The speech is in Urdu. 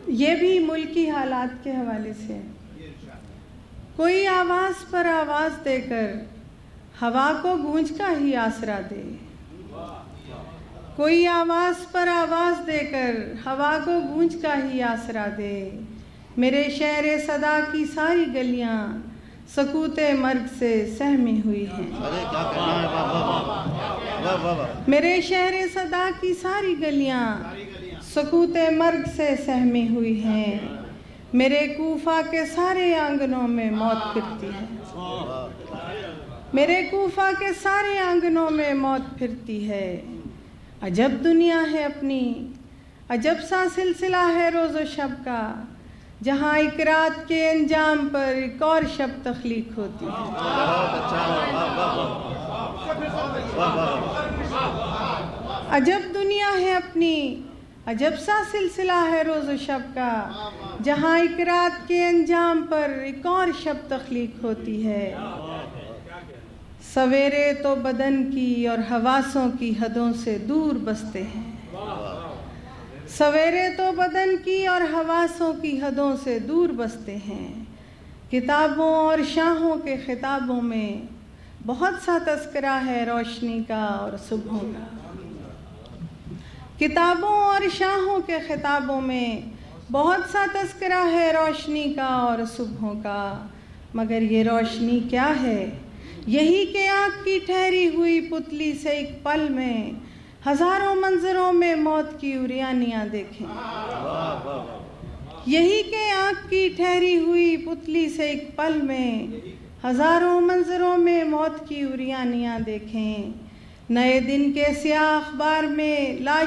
یہ بھی ملکی حالات کے حوالے سے ہے۔ کوئی آواز پر آواز دے کر ہوا کو گونج کا ہی آسرا دے، کوئی آواز پر آواز دے کر ہوا کو گونج کا ہی آسرا دے، میرے شہر صدا کی ساری گلیاں سکوت مرگ سے سہمی ہوئی ہیں۔ میرے شہر صدا کی ساری گلیاں سکوت مرگ سے سہمی ہوئی ہیں، میرے کوفہ کے سارے آنگنوں میں موت پھرتی ہے، میرے کوفہ کے سارے آنگنوں میں موت پھرتی ہے۔ عجب دنیا ہے اپنی، عجب سا سلسلہ ہے روز و شب کا، جہاں ایک رات کے انجام پر ایک اور شب تخلیق ہوتی ہے۔ عجب دنیا ہے اپنی، عجب سا سلسلہ ہے روز و شب کا، جہاں ایک رات کے انجام پر ایک اور شب تخلیق ہوتی ہے۔ سویرے تو بدن کی اور حواسوں کی حدوں سے دور بستے ہیں، سویرے تو بدن کی اور حواسوں کی حدوں سے دور بستے ہیں، کتابوں اور شاہوں کے خطابوں میں بہت سا تذکرہ ہے روشنی کا اور صبحوں کا، کتابوں اور شاہوں کے خطابوں میں بہت سا تذکرہ ہے روشنی کا اور صبحوں کا، مگر یہ روشنی کیا ہے؟ یہی کہ آنکھ کی ٹھہری ہوئی پتلی سے ایک پل میں ہزاروں منظروں میں موت کی عریانیاں دیکھیں، یہی کہ آنکھ کی ٹھہری ہوئی پتلی سے ایک پل میں ہزاروں منظروں میں موت کی عریانیاں دیکھیں، نئے دن کے سیاہ اخبار میں لاش